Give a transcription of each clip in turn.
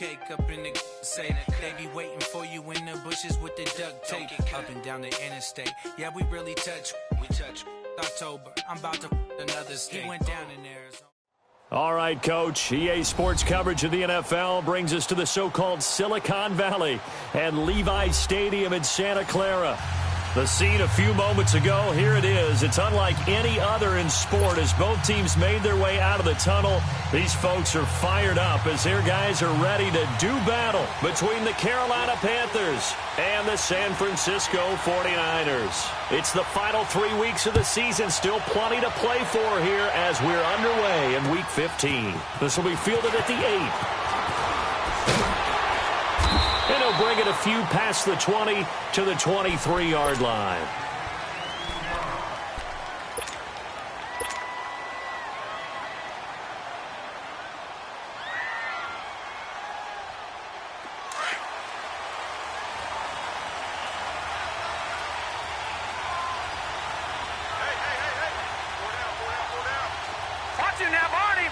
cake up in the say that they be waiting for you in the bushes with the duct tape up and down the interstate. Yeah, we really touch. We touch October. I'm about to another state. He went down in Arizona. All right, Coach. EA Sports coverage of the NFL brings us to the so-called Silicon Valley and Levi's Stadium in Santa Clara. The scene a few moments ago, here it is. It's unlike any other in sport as both teams made their way out of the tunnel. These folks are fired up as their guys are ready to do battle between the Carolina Panthers and the San Francisco 49ers. It's the final 3 weeks of the season, still plenty to play for here as we're underway in Week 15. This will be fielded at the 8. And he'll bring it a few past the 20 to the 23-yard line. Watch it now, Barney!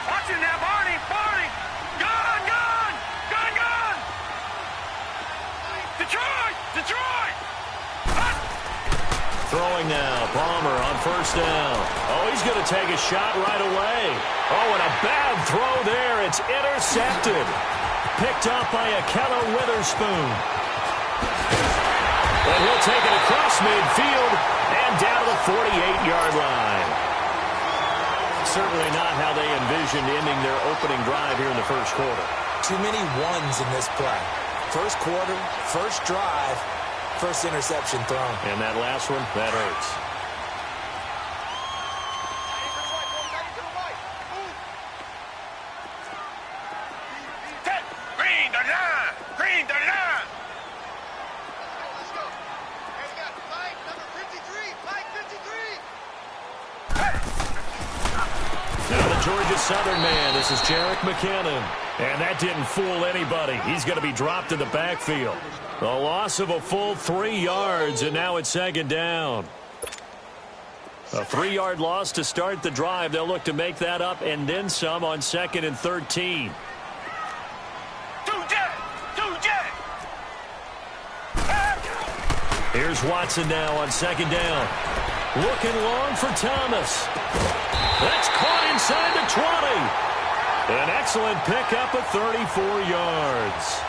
Watch it now, Barney! Gun! Detroit! Throwing now, Palmer on first down. Oh, he's going to take a shot right away. Oh, and a bad throw there. It's intercepted. Picked up by Akella Witherspoon. And he'll take it across midfield and down to the 48-yard line. Certainly not how they envisioned ending their opening drive here in the first quarter. Too many ones in this play. First quarter, first drive, first interception thrown. And that last one, that hurts. Green, the line! Let's go. Here we got Mike, number 53. Mike, 53. Now the Georgia Southern man, this is Jerick McKinnon. And that didn't fool anybody. He's going to be dropped in the backfield. A loss of a full 3 yards, and now it's second down. A 3-yard loss to start the drive. They'll look to make that up and then some on 2nd and 13. Here's Watson now on 2nd down. Looking long for Thomas. That's caught inside the 20. An excellent pickup of 34 yards.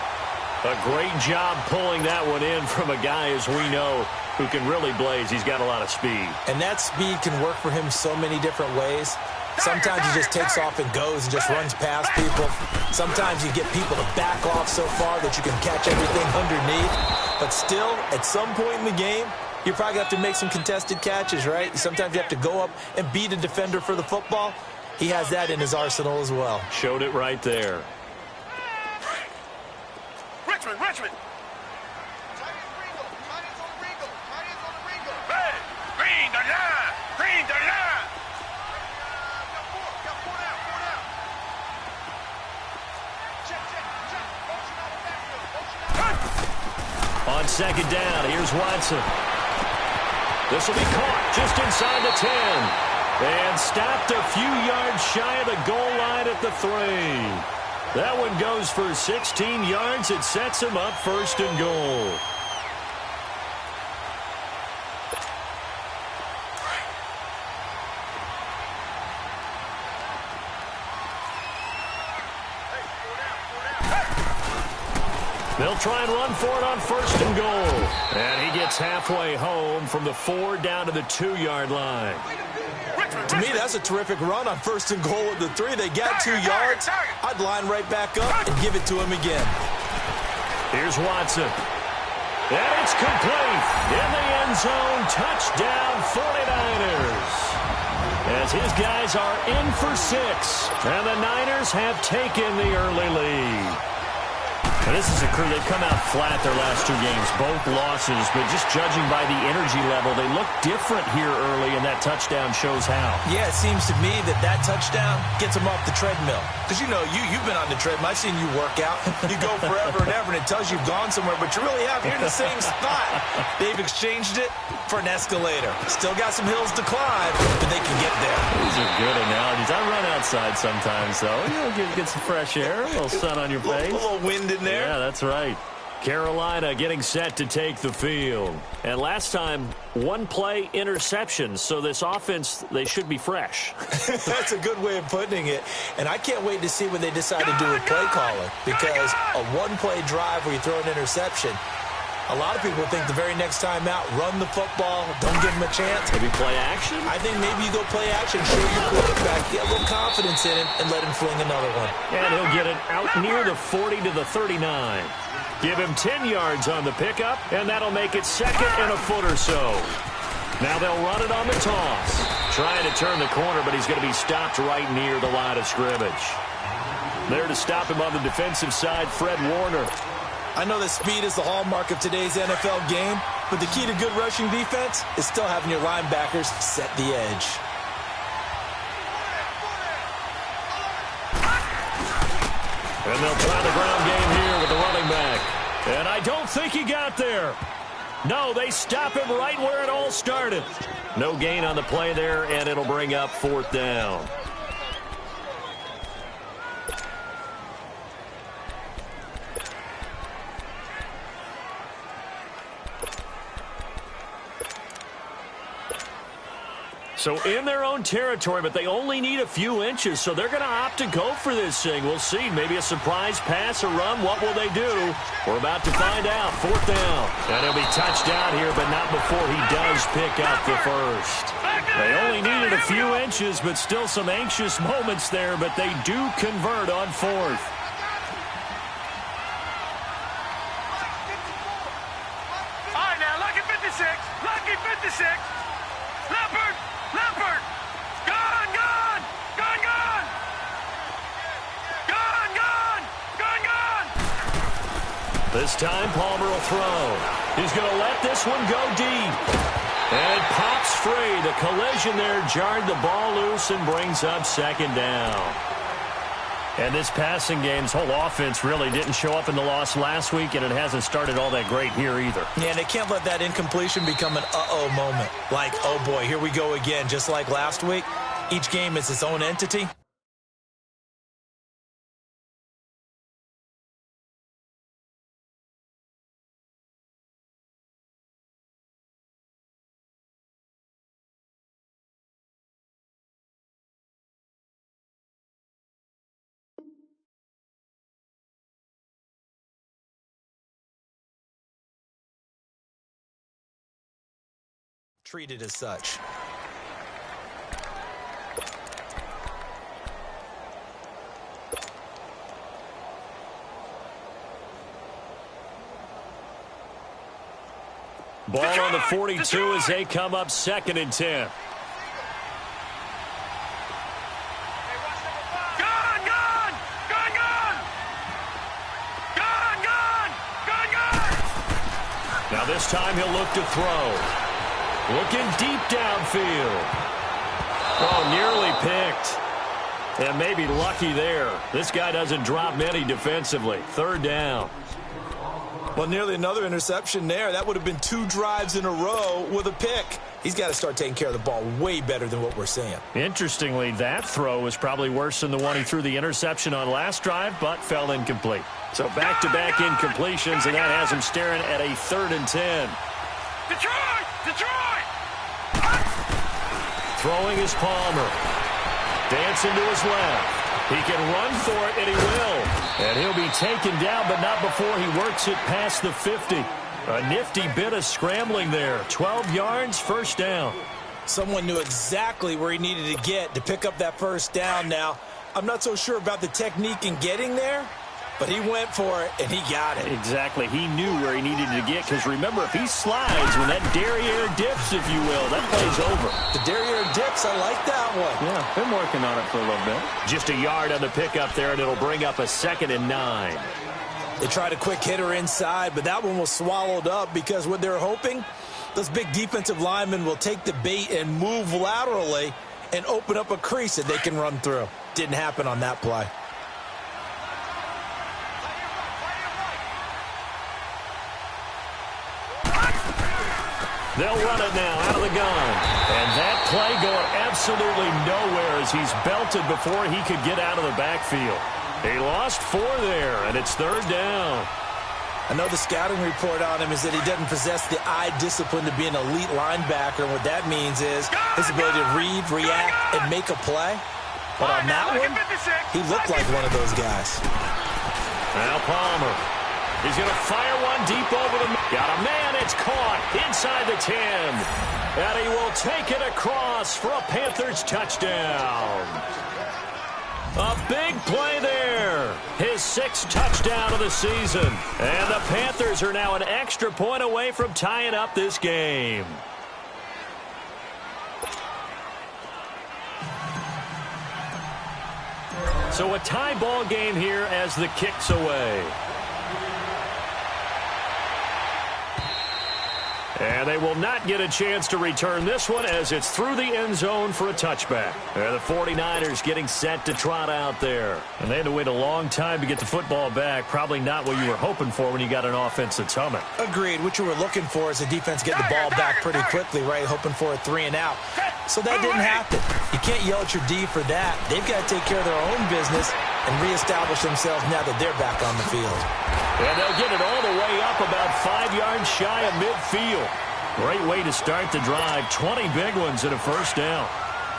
A great job pulling that one in from a guy, as we know, who can really blaze. He's got a lot of speed. And that speed can work for him so many different ways. Sometimes he just takes off and goes and just runs past people. Sometimes you get people to back off so far that you can catch everything underneath. But still, at some point in the game, you're probably going to have to make some contested catches, right? Sometimes you have to go up and beat a defender for the football. He has that in his arsenal as well. Showed it right there. Richmond! Chinese on the Ringo. Hey! Green, the line! Got four down. Check. Motion out of backfield. On 2nd down, here's Watson. This will be caught just inside the 10. And stopped a few yards shy of the goal line at the 3. That one goes for 16 yards. It sets him up 1st and goal. They'll try and run for it on 1st and goal. And he gets halfway home from the 4 down to the 2-yard line. To me, that's a terrific run on 1st and goal with the 3. They got 2 yards. I'd line right back up and give it to him again. Here's Watson. And it's complete. In the end zone, touchdown 49ers. As his guys are in for 6. And the Niners have taken the early lead. And this is a crew, they've come out flat their last two games, both losses, but just judging by the energy level, they look different here early, and that touchdown shows how. Yeah, it seems to me that touchdown gets them off the treadmill. Because, you've been on the treadmill. I've seen you work out. You go forever and ever, and it tells you you've gone somewhere, but you really have. You're in the same spot. They've exchanged it for an escalator. Still got some hills to climb, but they can get there. These are good analogies. I run outside sometimes, though. Get some fresh air, a little sun on your face. A little wind in there. Yeah, that's right. Carolina getting set to take the field. And last time, one play interception. So this offense, they should be fresh. That's a good way of putting it. And I can't wait to see what they decide to do with play calling. Because a one-play drive where you throw an interception, a lot of people think the very next time out, run the football, don't give them a chance. Maybe play action? I think maybe you go play action, show your quarterback, get a little confidence in him, and let him fling another one. And he'll get it out near the 40 to the 39. Give him 10 yards on the pickup, and that'll make it second and a foot or so. Now they'll run it on the toss. Trying to turn the corner, but he's going to be stopped right near the line of scrimmage. There to stop him on the defensive side, Fred Warner. I know that speed is the hallmark of today's NFL game, but the key to good rushing defense is still having your linebackers set the edge. And they'll try the ground game here with the running back. And I don't think he got there. No, they stop him right where it all started. No gain on the play there, and it'll bring up fourth down. So in their own territory, but they only need a few inches, so they're going to opt to go for this thing. We'll see. Maybe a surprise pass or run. What will they do? We're about to find out. Fourth down. And he'll be touched out here, but not before he does pick up the first. They only needed a few inches, but still some anxious moments there, but they do convert on fourth. All right, now, lucky 56. Lucky 56. Leopard. Leopard! Gone, gone! Gone, gone! Gone, gone! Gone, gone! This time, Palmer will throw. He's going to let this one go deep. And it pops free. The collision there jarred the ball loose and brings up second down. And this passing game's whole offense really didn't show up in the loss last week, and it hasn't started all that great here either. Yeah, they can't let that incompletion become an uh-oh moment. Like, oh boy, here we go again, just like last week. Each game is its own entity. Treated as such. Ball on the 42 as they come up second and 10. Gone, gone! Gone, gone! Gone, gone! Gone, gone! Now this time he'll look to throw. Looking deep downfield. Oh, nearly picked. And maybe lucky there. This guy doesn't drop many defensively. Third down. Well, nearly another interception there. That would have been 2 drives in a row with a pick. He's got to start taking care of the ball way better than what we're seeing. Interestingly, that throw was probably worse than the one he threw the interception on last drive, but fell incomplete. So back-to-back incompletions, and that has him staring at a 3rd and 10. Detroit! Detroit! Throwing is Palmer. Dancing to his left. He can run for it, and he will. And he'll be taken down, but not before he works it past the 50. A nifty bit of scrambling there. 12 yards, first down. Someone knew exactly where he needed to get to pick up that first down now. I'm not so sure about the technique in getting there, but he went for it, and he got it. Exactly. He knew where he needed to get, because remember, if he slides, when that derriere dips, if you will, that play's over. The derriere dips, I like that one. Yeah, been working on it for a little bit. Just a yard on the pickup there, and it'll bring up a 2nd and 9. They tried a quick hitter inside, but that one was swallowed up because what they're hoping, those big defensive linemen will take the bait and move laterally and open up a crease that they can run through. Didn't happen on that play. They'll run it now out of the gun. And that play going absolutely nowhere as he's belted before he could get out of the backfield. He lost 4 there, and it's 3rd down. I know the scouting report on him is that he doesn't possess the eye discipline to be an elite linebacker. And what that means is his ability to read, react, and make a play. But on that one, he looked like one of those guys. Now Palmer. He's going to fire one deep over the... Got a man. It's caught inside the 10. And he will take it across for a Panthers touchdown. A big play there. His 6th touchdown of the season. And the Panthers are now an extra point away from tying up this game. So a tie ball game here as the kick's away. And they will not get a chance to return this one as it's through the end zone for a touchback. And the 49ers getting set to trot out there. And they had to wait a long time to get the football back. Probably not what you were hoping for when you got an offense that's humming. Agreed. What you were looking for is the defense getting the ball back pretty quickly, right? Hoping for a 3 and out. So that didn't happen. You can't yell at your D for that. They've got to take care of their own business and reestablish themselves now that they're back on the field. And they'll get it all the way up about 5 yards shy of midfield. Great way to start the drive. 20 big ones and a 1st down.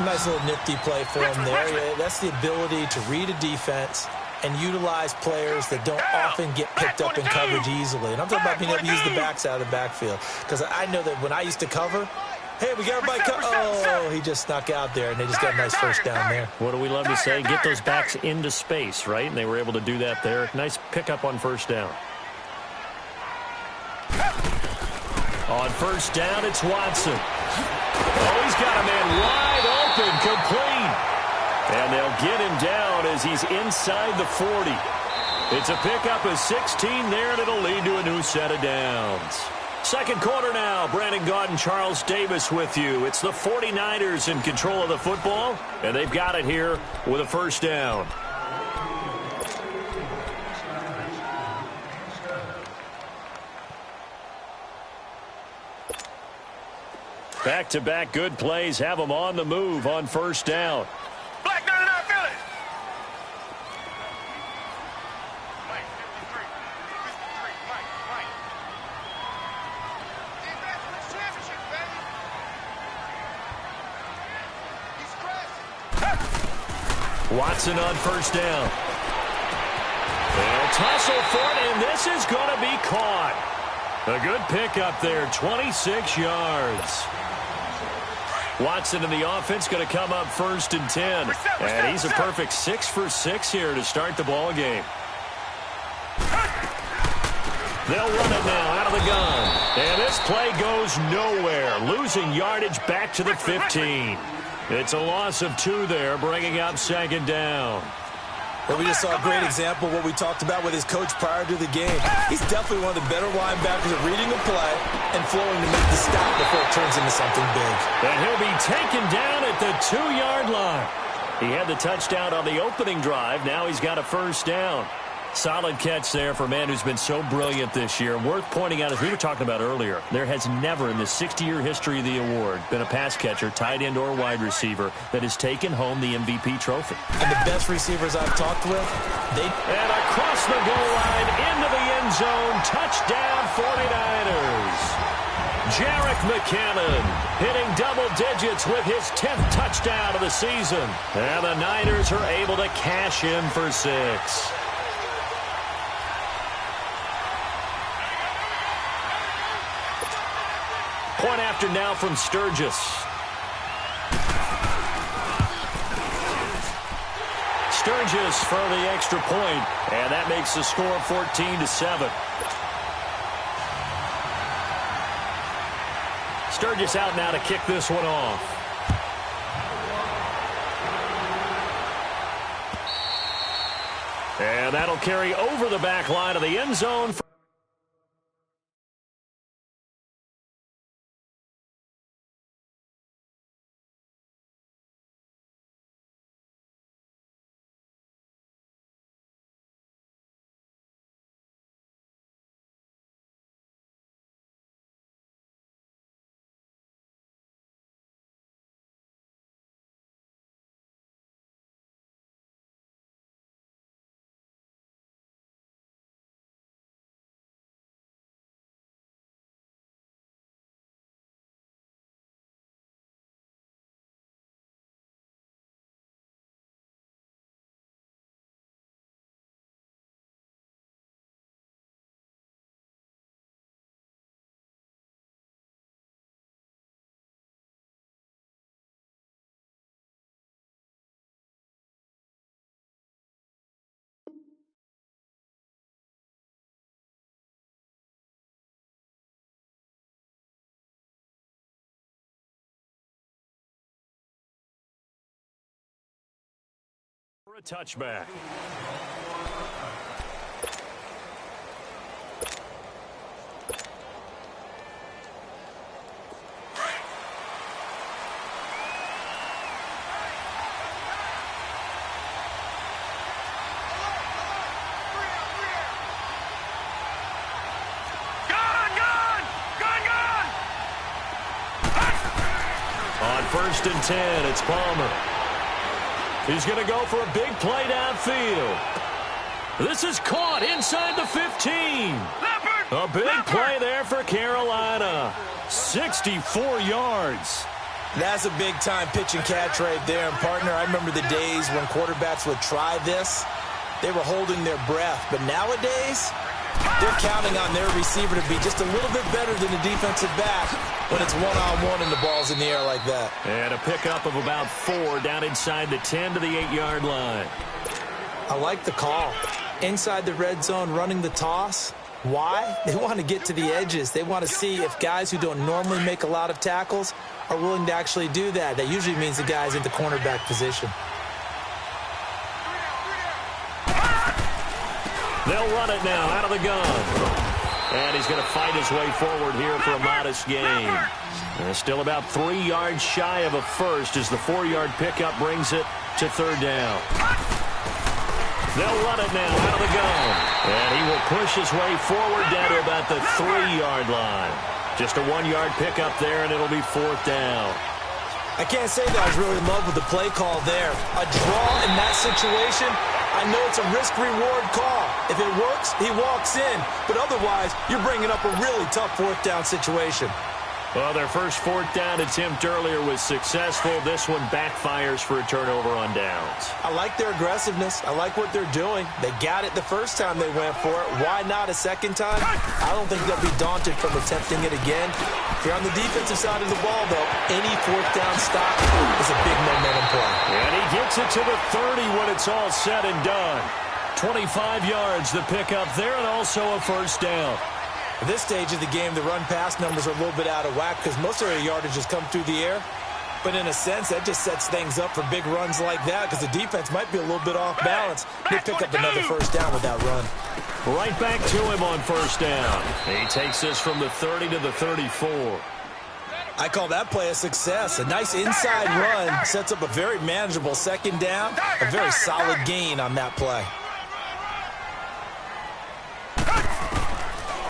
Nice little nifty play for him there. Yeah, that's the ability to read a defense and utilize players that don't often get picked up in coverage easily. And I'm talking about being able to use the backs out of the backfield. Because I know that when I used to cover, hey, we got everybody oh, he just snuck out there, and they just got a nice 1st down there. What do we love to say? Get those backs into space, right? And they were able to do that there. Nice pickup on 1st down. On 1st down, it's Watson. Oh, he's got a man wide open, complete. And they'll get him down as he's inside the 40. It's a pickup of 16 there, and it'll lead to a new set of downs. 2nd quarter now. Brandon Gaudin and Charles Davis with you. It's the 49ers in control of the football, and they've got it here with a 1st down. Back-to-back good plays have them on the move on 1st down. Black 99 Phillies. Mike, 53. 53. Mike. Defense wins championship, baby. He's crashing. Watson on 1st down. They'll tussle for it, and this is going to be caught. A good pickup there, 26 yards. Watson in the offense going to come up 1st and 10. And he's a perfect 6 for 6 here to start the ball game. They'll run it now out of the gun. And this play goes nowhere. Losing yardage back to the 15. It's a loss of 2 there, bringing up 2nd down. Well, we just saw a great example of what we talked about with his coach prior to the game. He's definitely one of the better linebackers at reading the play and flowing to make the stop before it turns into something big. And he'll be taken down at the 2-yard line. He had the touchdown on the opening drive. Now he's got a 1st down. Solid catch there for a man who's been so brilliant this year. Worth pointing out, as we were talking about earlier, there has never in the 60-year history of the award been a pass catcher, tight end, or wide receiver that has taken home the MVP trophy. And the best receivers I've talked with, And across the goal line, into the end zone, touchdown 49ers. Jerick McKinnon hitting double digits with his 10th touchdown of the season. And the Niners are able to cash in for 6. Point after now from Sturgis. Sturgis for the extra point, and that makes the score 14-7. Sturgis out now to kick this one off. And that'll carry over the back line of the end zone. For a touchback. On 1st and 10, it's Palmer. He's going to go for a big play downfield. This is caught inside the 15. A big play there for Carolina. 64 yards. That's a big-time pitch and catch right there. And, partner, I remember the days when quarterbacks would try this. They were holding their breath. But nowadays, they're counting on their receiver to be just a little bit better than the defensive back when it's one-on-one and the ball's in the air like that. And a pickup of about 4 down inside the 10 to the 8-yard line. I like the call. Inside the red zone, running the toss. Why? They want to get to the edges. They want to see if guys who don't normally make a lot of tackles are willing to actually do that. That usually means the guy's in the cornerback position. They'll run it now out of the gun. And he's going to fight his way forward here for a modest gain. And still about 3 yards shy of a first as the 4-yard pickup brings it to 3rd down. They'll run it now out of the gun. And he will push his way forward down to about the 3-yard line. Just a 1-yard pickup there, and it'll be 4th down. I can't say that I was really in love with the play call there. A draw in that situation, I know it's a risk-reward call. If it works, he walks in. But otherwise, you're bringing up a really tough 4th down situation. Well, their first 4th down attempt earlier was successful. This one backfires for a turnover on downs. I like their aggressiveness. I like what they're doing. They got it the first time they went for it. Why not a second time? I don't think they'll be daunted from attempting it again. If you're on the defensive side of the ball, though, any 4th down stop is a big momentum play. And he gets it to the 30 when it's all said and done. 25 yards, the pickup there, and also a 1st down. At this stage of the game, the run-pass numbers are a little bit out of whack because most of their yardage has come through the air. But in a sense, that just sets things up for big runs like that because the defense might be a little bit off balance. They pick up another 1st down with that run. Right back to him on 1st down. He takes this from the 30 to the 34. I call that play a success. A nice inside run sets up a very manageable 2nd down. A very solid gain on that play.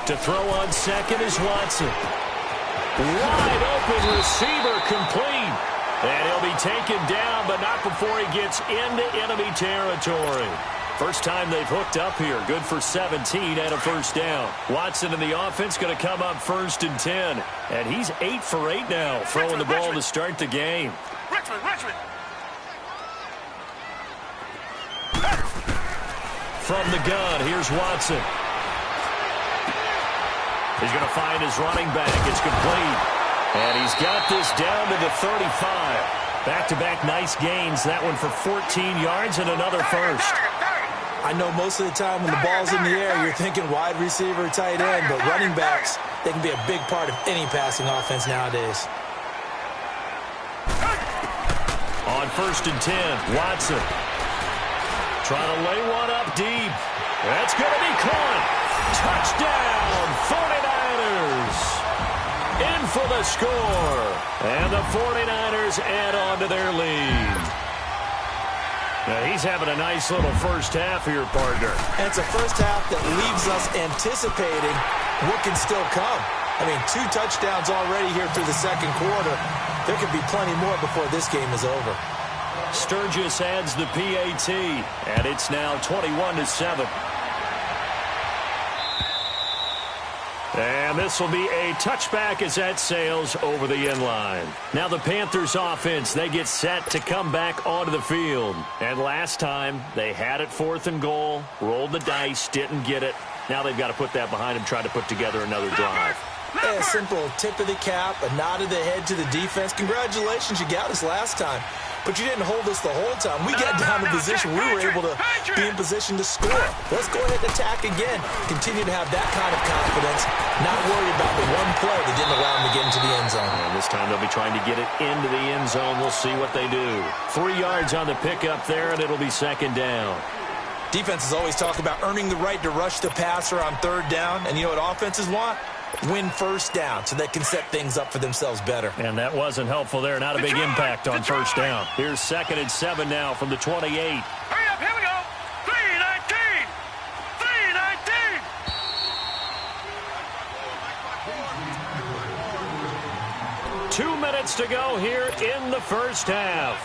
To throw on 2nd is Watson. Wide open receiver complete. And he'll be taken down, but not before he gets into enemy territory. First time they've hooked up here. Good for 17 and a 1st down. Watson and the offense going to come up 1st and 10. And he's 8 for 8 now, throwing the ball to start the game. Richmond. From the gun, here's Watson. He's going to find his running back. It's complete. And he's got this down to the 35. Back-to-back nice gains. That one for 14 yards and another 1st. I know most of the time when the ball's in the air, you're thinking wide receiver, tight end, but running backs, they can be a big part of any passing offense nowadays. On 1st and 10, Watson. Trying to lay one up deep. That's going to be caught. Touchdown, 49ers. In for the score. And the 49ers add on to their lead. Now he's having a nice little first half here, partner. And it's a first half that leaves us anticipating what can still come. I mean, 2 touchdowns already here through the second quarter. There could be plenty more before this game is over. Sturgis adds the PAT, and it's now 21-7. And this will be a touchback as that sails over the end line. Now the Panthers offense, they get set to come back onto the field. And last time, they had it 4th and goal, rolled the dice, didn't get it. Now they've got to put that behind them, try to put together another drive. Yeah, a simple tip of the cap, a nod of the head to the defense. Congratulations, you got us last time. But you didn't hold us the whole time. We got down to position. We were able to be in position to score. Let's go ahead and attack again. Continue to have that kind of confidence. Not worry about the one play that didn't allow them to get into the end zone. And this time they'll be trying to get it into the end zone. We'll see what they do. 3 yards on the pickup there, and it'll be second down. Defenses always talk about earning the right to rush the passer on 3rd down. And you know what offenses want? Win first down so they can set things up for themselves better. And that wasn't helpful there. Not a big impact on first down. Here's 2nd and 7 now from the 28. Hurry up, here we go. 3-19. 3-19. 2 minutes to go here in the first half.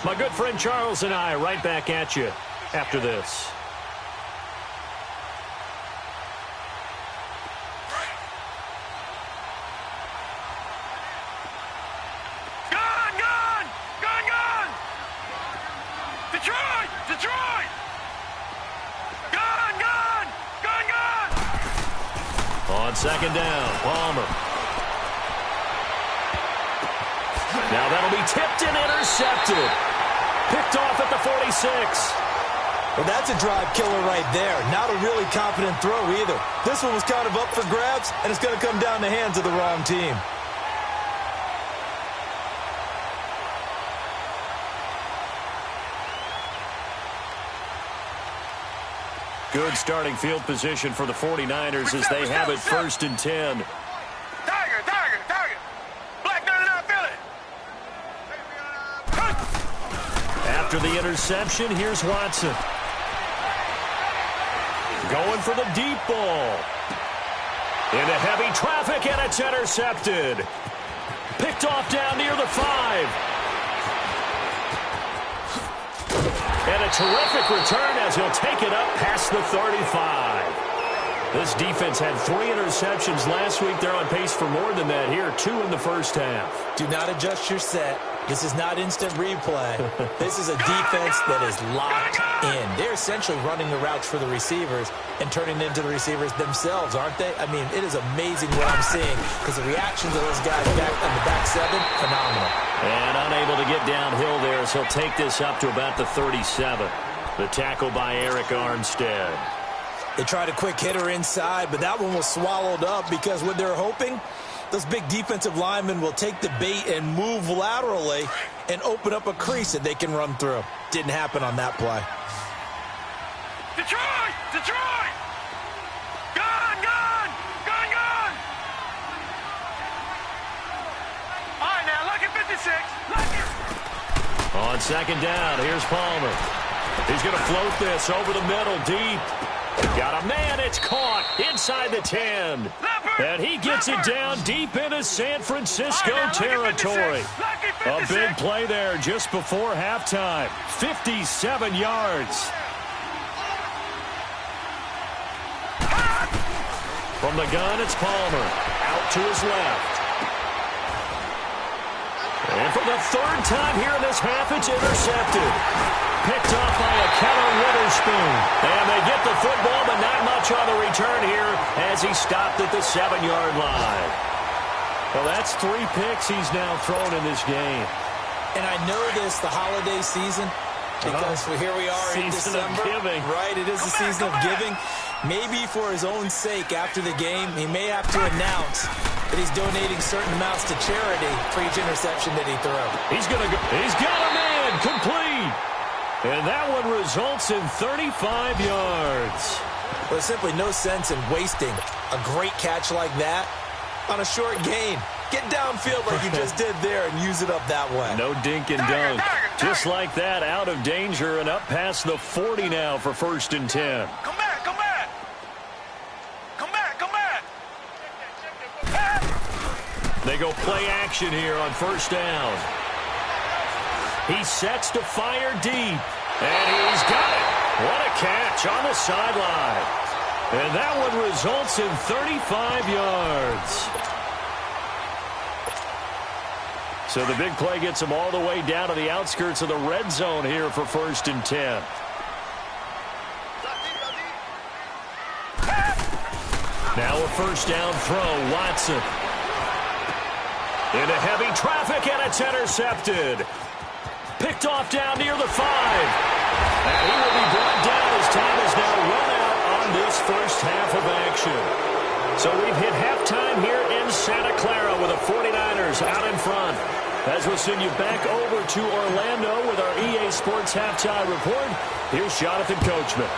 My good friend Charles and I right back at you after this. Detroit! Gone! On 2nd down, Palmer. Now that'll be tipped and intercepted. Picked off at the 46. Well, that's a drive killer right there. Not a really confident throw either. This one was kind of up for grabs, and it's going to come down the hands of the wrong team. Good starting field position for the 49ers as they have it 1st and 10. Tiger! Black 99 Philly! After the interception, here's Watson. Going for the deep ball. Into heavy traffic, and it's intercepted. Picked off down near the 5. And a terrific return as he'll take it up past the 35. This defense had 3 interceptions last week. They're on pace for more than that here. 2 in the first half. Do not adjust your set. This is not instant replay. This is a defense that is locked in. They're essentially running the routes for the receivers and turning it into the receivers themselves, aren't they? I mean, it is amazing what I'm seeing because the reactions of those guys back in the back 7, phenomenal. And unable to get downhill there as he'll take this up to about the 37. The tackle by Eric Armstead. They tried a quick hitter inside, but that one was swallowed up because what they're hoping, those big defensive linemen will take the bait and move laterally and open up a crease that they can run through. Didn't happen on that play. Detroit! Gone! All right, now, lucky 56. Lucky. On 2nd down, here's Palmer. He's going to float this over the middle, deep. Got a man, it's caught inside the 10. And he gets it down deep into San Francisco territory. A big play there just before halftime. 57 yards. From the gun, it's Palmer. Out to his left. And for the 3rd time here in this half, it's intercepted. Picked off by a Keller Witherspoon. And they get the football, but not much on the return here as he stopped at the 7-yard line. Well, that's 3 picks he's now thrown in this game. And I know this, the holiday season, because here we are in December. Season of giving. Right, it is the season of giving. Maybe for his own sake after the game, he may have to announce that he's donating certain amounts to charity for each interception that he threw. He's going to go. He's got a man complete. And that one results in 35 yards. Well, there's simply no sense in wasting a great catch like that on a short gain. Get downfield like you just did there and use it up that way. No dink and dunk. Just like that, out of danger and up past the 40 now for 1st and 10. Come back, come back. Come back, come back. They go play action here on 1st down. He sets to fire deep. And he's got it. What a catch on the sideline. And that one results in 35 yards. So the big play gets him all the way down to the outskirts of the red zone here for 1st and 10. Now a 1st down throw, Watson. Into heavy traffic, and it's intercepted. Picked off down near the 5. And he will be brought down as time is now run out on this first half of action. So we've hit halftime here in Santa Clara with the 49ers out in front. As we'll send you back over to Orlando with our EA Sports Halftime Report, here's Jonathan Coachman.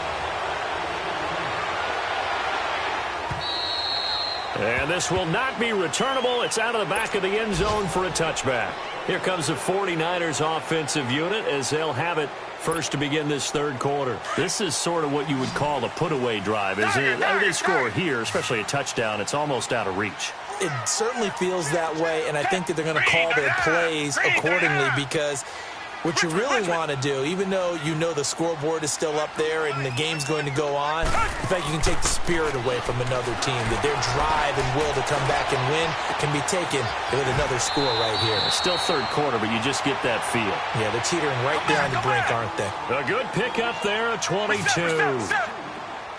And this will not be returnable. It's out of the back of the end zone for a touchback. Here comes the 49ers offensive unit as they'll have it first to begin this 3rd quarter. This is sort of what you would call a put-away drive, isn't it? They score here, especially a touchdown. It's almost out of reach. It certainly feels that way, and I think that they're going to call their plays accordingly because what you really want to do, even though you know the scoreboard is still up there and the game's going to go on, in fact, you can take the spirit away from another team, that their drive and will to come back and win can be taken with another score right here. It's still 3rd quarter, but you just get that feel. Yeah, they're teetering right there on the brink, aren't they? A good pickup there, a 22.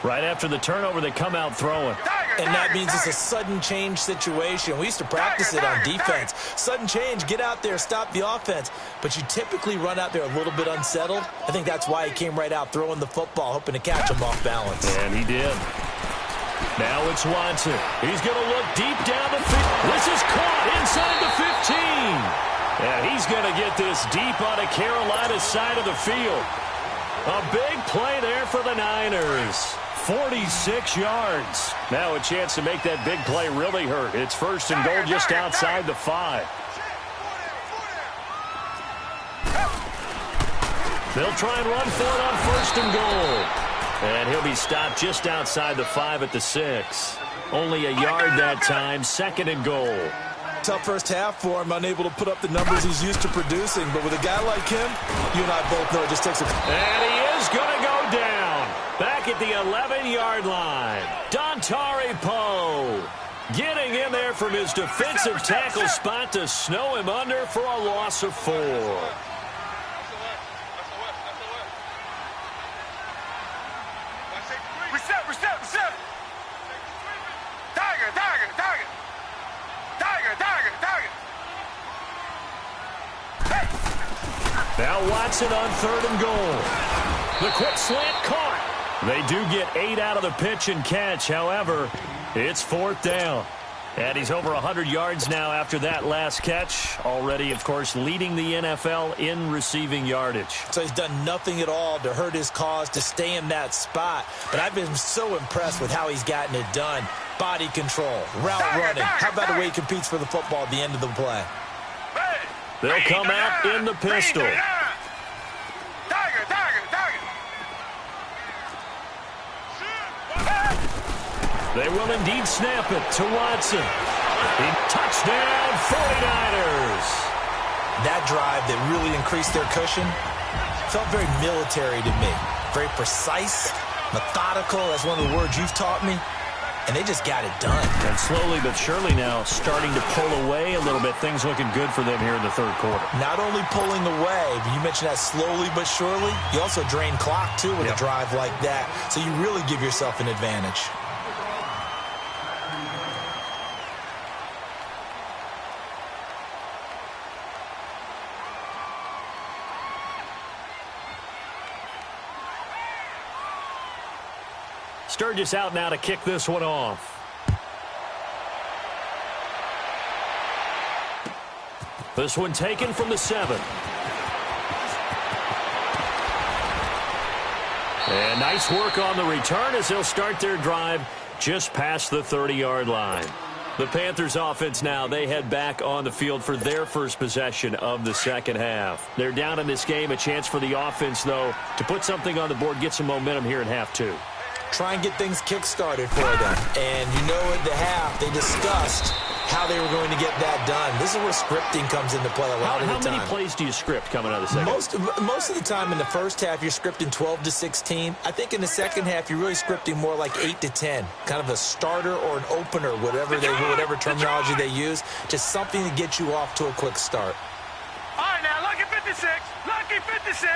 Right after the turnover, they come out throwing. And that means it's a sudden change situation. We used to practice it on defense. Sudden change, get out there, stop the offense. But you typically run out there a little bit unsettled. I think that's why he came right out throwing the football, hoping to catch him off balance. And he did. Now it's Watson. He's going to look deep down the field. This is caught inside the 15. And he's going to get this deep on the Carolina side of the field. A big play there for the Niners. 46 yards. Now a chance to make that big play really hurt. It's 1st and goal just outside the 5. They'll try and run for it on 1st and goal. And he'll be stopped just outside the 5 at the 6. Only a yard that time. 2nd and goal. Tough first half for him, unable to put up the numbers he's used to producing. But with a guy like him, you and I both know it just takes a... And he is going to go down. Back at the 11-yard line. Dontari Poe getting in there from his defensive tackle spot to snow him under for a loss of 4. Reset. Tiger. Now Watson on 3rd and goal. The quick slant caught. They do get 8 out of the pitch and catch. However, it's 4th down. And he's over 100 yards now after that last catch. Already, of course, leading the NFL in receiving yardage. So he's done nothing at all to hurt his cause, to stay in that spot. But I've been so impressed with how he's gotten it done. Body control, route running. How about the way he competes for the football at the end of the play? They'll come out in the pistol. They will indeed snap it to Watson. Touchdown, 49ers. That drive that really increased their cushion felt very military to me. Very precise, methodical. That's one of the words you've taught me. And they just got it done. And slowly but surely now starting to pull away a little bit. Things looking good for them here in the 3rd quarter. Not only pulling away, but you mentioned that slowly but surely. You also drain clock, too, with a drive like that. So you really give yourself an advantage. Sturgis out now to kick this one off. This one taken from the 7. And nice work on the return as they'll start their drive just past the 30-yard line. The Panthers offense now, they head back on the field for their first possession of the second half. They're down in this game, a chance for the offense, though, to put something on the board, get some momentum here in half two. Try and get things kick-started for them. And you know at the half, they discussed how they were going to get that done. This is where scripting comes into play a lot of the time. How many plays do you script coming out of the second? Most of the time in the first half, you're scripting 12 to 16. I think in the second half, you're really scripting more like 8 to 10. Kind of a starter or an opener, whatever terminology they use. Just something to get you off to a quick start. All right, now, lucky 56. Lucky 56.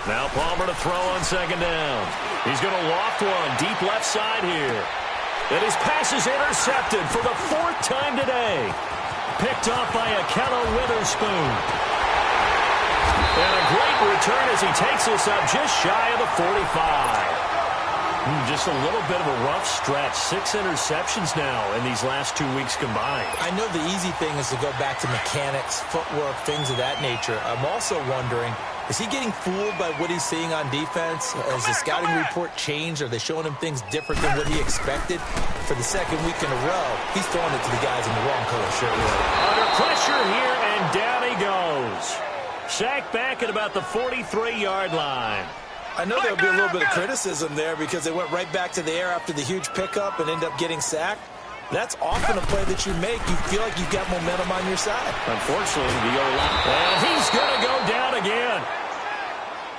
Now Palmer to throw on second down. He's going to loft one deep left side here. And his pass is intercepted for the fourth time today. Picked off by Akello Witherspoon. And a great return as he takes this up just shy of the 45. Just a little bit of a rough stretch. 6 interceptions now in these last 2 weeks combined. I know the easy thing is to go back to mechanics, footwork, things of that nature. I'm also wondering, is he getting fooled by what he's seeing on defense? Has the scouting report changed? Are they showing him things different than what he expected? For the second week in a row, he's throwing it to the guys in the wrong color shirt. Under pressure here, and down he goes. Sacked back at about the 43-yard line. I know there'll be a little bit of criticism there because they went right back to the air after the huge pickup and end up getting sacked. That's often a play that you make. You feel like you've got momentum on your side. Unfortunately, the O-line. And he's going to go down again.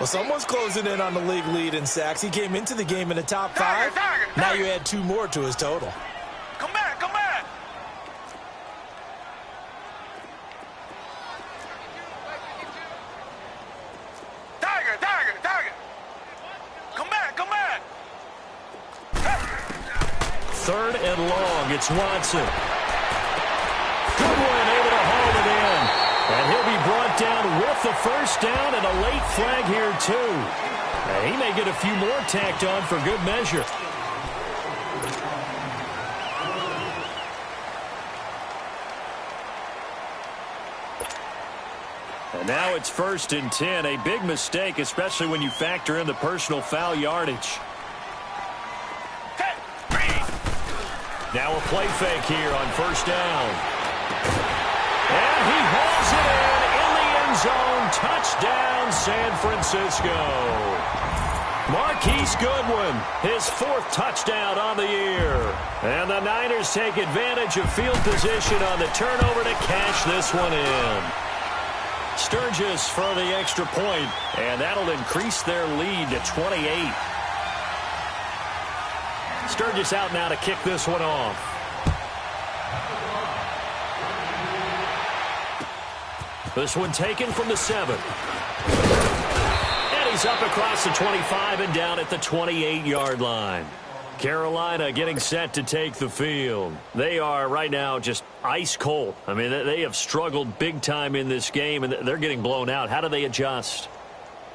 Well, someone's closing in on the league lead in sacks. He came into the game in the top 5. Now you add 2 more to his total. Come back, come back. Tiger. Come back, come back. Third and long. It's Watson. Goodwin able to haul it in. And he'll be brought down with the first down and a late flag here, too. And he may get a few more tacked on for good measure. And now it's 1st and 10. A big mistake, especially when you factor in the personal foul yardage. Now a play fake here on first down. And he hauls it in the end zone. Touchdown, San Francisco. Marquise Goodwin, his 4th touchdown on the year. And the Niners take advantage of field position on the turnover to cash this one in. Sturgis for the extra point, and that'll increase their lead to 28. Sturgis out now to kick this one off. This one taken from the 7. And he's up across the 25 and down at the 28-yard line. Carolina getting set to take the field. They are right now just ice cold. I mean, they have struggled big time in this game, and they're getting blown out. How do they adjust?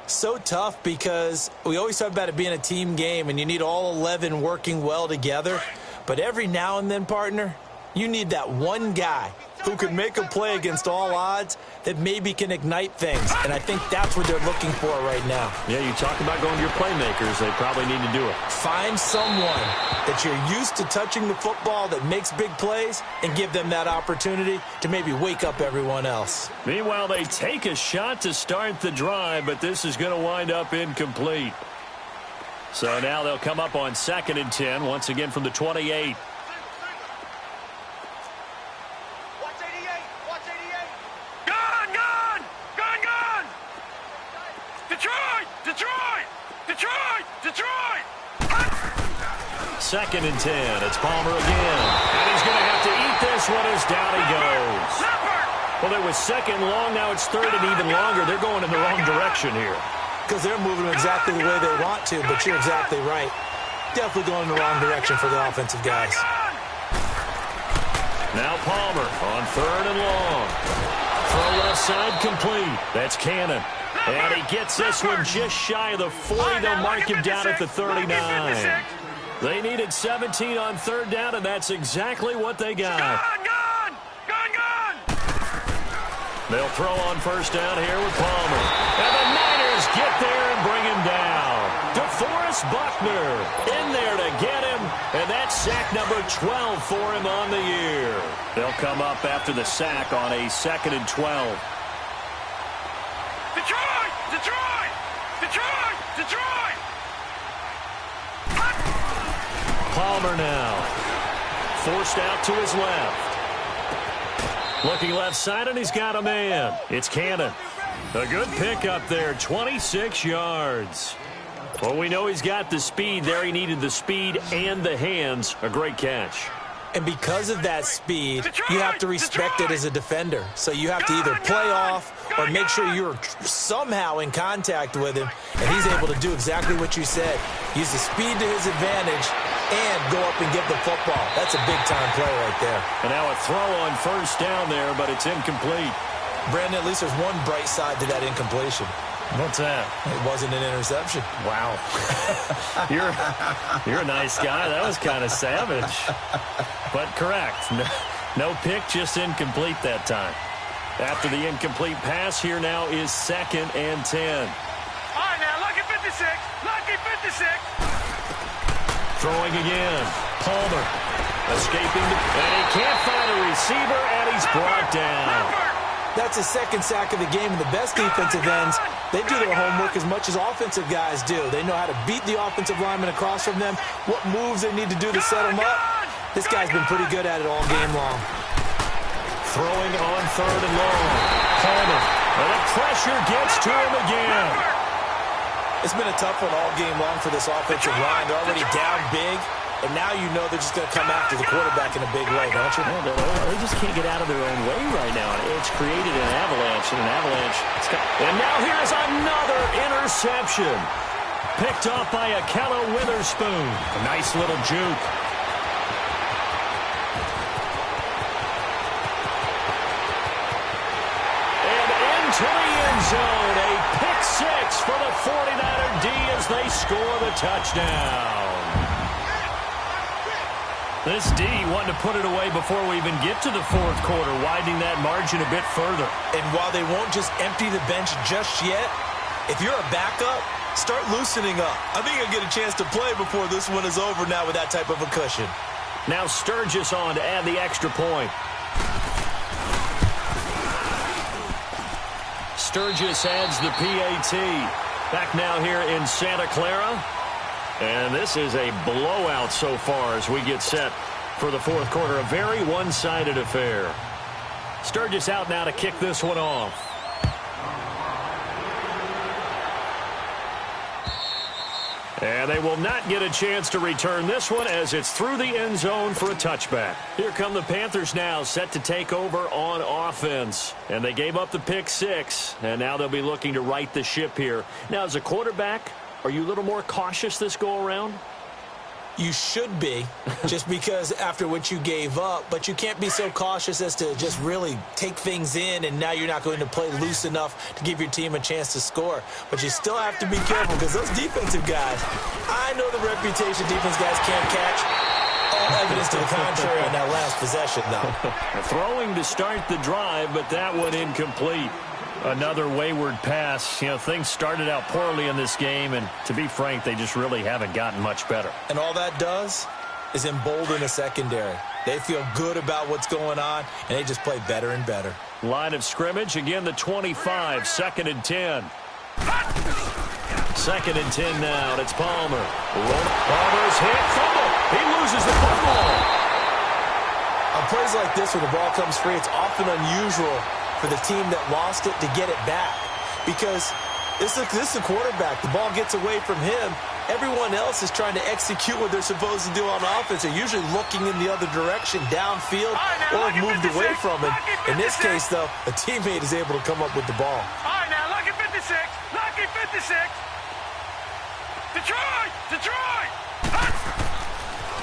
So tough because we always talk about it being a team game, and you need all 11 working well together. But every now and then, partner, you need that one guy who can make a play against all odds that maybe can ignite things. And I think that's what they're looking for right now. Yeah, you talk about going to your playmakers. They probably need to do it. Find someone that you're used to touching the football that makes big plays and give them that opportunity to maybe wake up everyone else. Meanwhile, they take a shot to start the drive, but this is going to wind up incomplete. So now they'll come up on 2nd and 10, once again from the 28. Detroit! 2nd and 10. It's Palmer again. And he's going to have to eat this one as down he goes. Well, it was 2nd long. Now it's 3rd and even longer. They're going in the wrong direction here. Because they're moving exactly the way they want to, but you're exactly right. Definitely going in the wrong direction for the offensive guys. Now Palmer on 3rd and long. Throw left side complete. That's Cannon. And he gets this one just shy of the 40. They'll mark him down at the 39. They needed 17 on 3rd down, and that's exactly what they got. Gone! They'll throw on 1st down here with Palmer. And the Niners get there DeForest Buckner in there to get him, and that's sack number 12 for him on the year. They'll come up after the sack on a 2nd and 12. Detroit! Detroit! Detroit! Detroit! Palmer now. Forced out to his left. Looking left side, and he's got a man. It's Cannon. A good pick up there, 26 yards. Well, we know he's got the speed there. He needed the speed and the hands. A great catch. And because of that speed, you have to respect it as a defender. So you have to either play off or make sure you're somehow in contact with him. And he's able to do exactly what you said. Use the speed to his advantage and go up and get the football. That's a big-time play right there. And now a throw on first down there, but it's incomplete. Brandon, at least there's one bright side to that incompletion. What's that? It wasn't an interception. Wow. You're a nice guy. That was kind of savage. But correct. No pick, just incomplete that time. After the incomplete pass, here now is 2nd and 10. All right, now, lucky 56. Lucky 56. Throwing again. Palmer escaping. And he can't find a receiver, and he's brought down. That's his 2nd sack of the game, and the best defensive ends, they do their homework as much as offensive guys do. They know how to beat the offensive lineman across from them, what moves they need to do to set them up. This guy's been pretty good at it all game long. Throwing on 3rd and long. Palmer. And the pressure gets to him again. It's been a tough one all game long for this offensive line. They're already down big. And now you know they're just going to come after the quarterback in a big way, don't you? Yeah, they just can't get out of their own way right now. It's created an avalanche, and an avalanche. And now here's another interception. Picked off by Akello Witherspoon. A nice little juke. And into the end zone. A pick 6 for the 49er D as they score the touchdown. This D wanted to put it away before we even get to the 4th quarter, widening that margin a bit further. And while they won't just empty the bench just yet, if you're a backup, start loosening up. I think you'll get a chance to play before this one is over now with that type of a cushion. Now Sturgis on to add the extra point. Sturgis adds the PAT. Back now here in Santa Clara. And this is a blowout so far as we get set for the 4th quarter. A very one-sided affair. Sturgis out now to kick this one off. And they will not get a chance to return this one as it's through the end zone for a touchback. Here come the Panthers now, set to take over on offense. And they gave up the pick 6, and now they'll be looking to right the ship here. Now, as a quarterback, are you a little more cautious this go-around? You should be, just because after what you gave up, but you can't be so cautious as to just really take things in, and now you're not going to play loose enough to give your team a chance to score. But you still have to be careful because those defensive guys, I know the reputation defense guys can't catch. All evidence to the contrary on that last possession, though. Throwing to start the drive, but that one incomplete. Another wayward pass. You know, things started out poorly in this game, and to be frank, they just really haven't gotten much better. And all that does is embolden the secondary. They feel good about what's going on, and they just play better and better. Line of scrimmage, again the 25, 2nd and 10. 2nd and 10 now, and it's Palmer. Palmer's hit, fumble. He loses the football. On plays like this where the ball comes free, it's often unusual for the team that lost it to get it back, because this is the quarterback. The ball gets away from him. Everyone else is trying to execute what they're supposed to do on offense. They're usually looking in the other direction, downfield, or have moved away from it. In this case, though, a teammate is able to come up with the ball. All right, now, lucky 56. Lucky 56. Detroit! Detroit!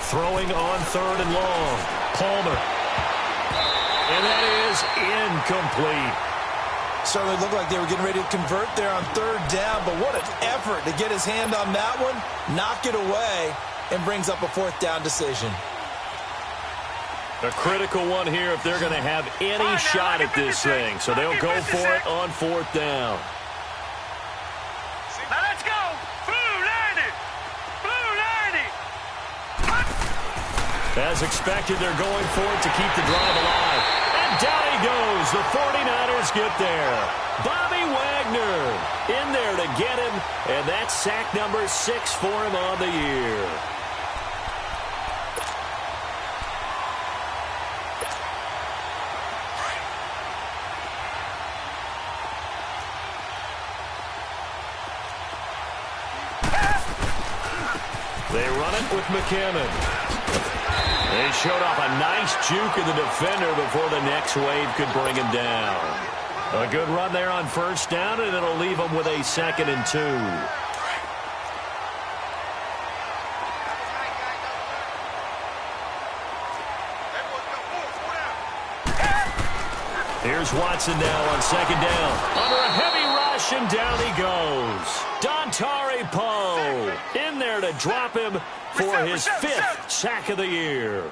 Throwing on 3rd and long. Palmer. And that is incomplete. Certainly looked like they were getting ready to convert there on 3rd down, but what an effort to get his hand on that one, knock it away, and brings up a 4th down decision. A critical one here if they're going to have any shot at this thing. So they'll go for it on 4th down. Now let's go. Boom, landed. As expected, they're going for it to keep the drive alive. And down he goes. The 49ers get there. Bobby Wagner in there to get him, and that's sack number 6 for him on the year. They run it with McKinnon. They showed off a nice juke of the defender before the next wave could bring him down. A good run there on first down, and it'll leave them with a 2nd and 2. Here's Watson now on 2nd down. Under a heavy rush, and down he goes. Dontari Poe in there to drop him for his 5th sack of the year.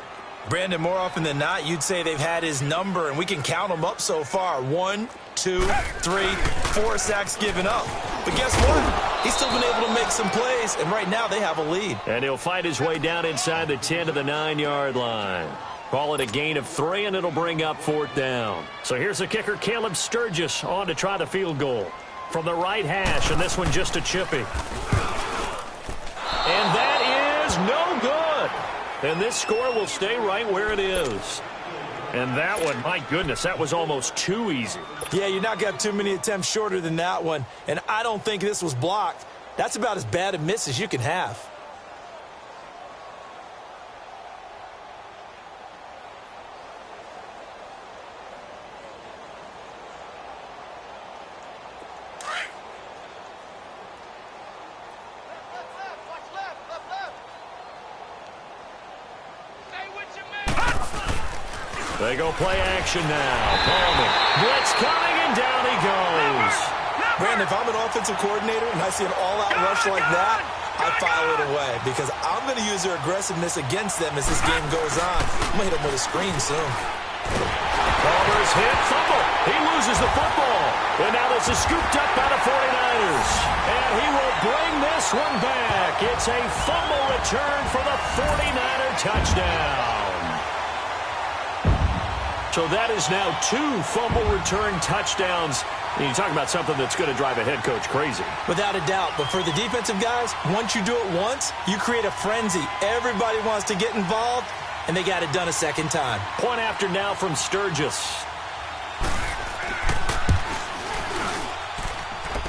Brandon, more often than not, you'd say they've had his number, and we can count them up so far. 1, 2, 3, 4 sacks given up. But guess what? He's still been able to make some plays, and right now they have a lead. And he'll fight his way down inside the 10 to the 9-yard line. Call it a gain of 3, and it'll bring up 4th down. So here's the kicker, Caleb Sturgis, on to try the field goal. From the right hash, and this one just a chippy. And that is no good. And this score will stay right where it is. And that one, my goodness, that was almost too easy. Yeah, you're not got too many attempts shorter than that one. And I don't think this was blocked. That's about as bad a miss as you can have. They go play action now. Coleman. Blitz coming, and down he goes. Brandon, if I'm an offensive coordinator and I see an all-out rush like that, I file it away because I'm going to use their aggressiveness against them as this game goes on. I'm going to hit them with a screen soon. Palmer's hit, fumble. He loses the football. And now this is scooped up by the 49ers. And he will bring this one back. It's a fumble return for the 49er touchdown. So that is now 2 fumble return touchdowns. And you talk about something that's going to drive a head coach crazy. Without a doubt. But for the defensive guys, once you do it once, you create a frenzy. Everybody wants to get involved, and they got it done a second time. Point after now from Sturgis.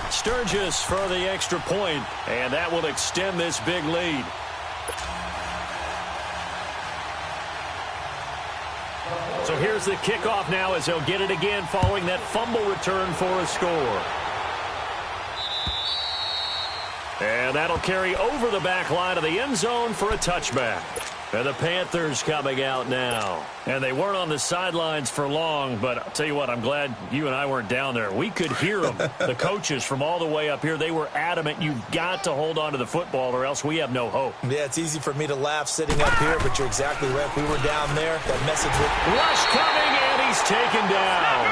Sturgis for the extra point, and that will extend this big lead. So here's the kickoff now as they'll get it again following that fumble return for a score. And that'll carry over the back line of the end zone for a touchback. And the Panthers coming out now. And they weren't on the sidelines for long, but I'll tell you what, I'm glad you and I weren't down there. We could hear them, the coaches from all the way up here. They were adamant, you've got to hold on to the football or else we have no hope. Yeah, it's easy for me to laugh sitting up here, but you're exactly right. If we were down there, that message would... Rush coming, and he's taken down.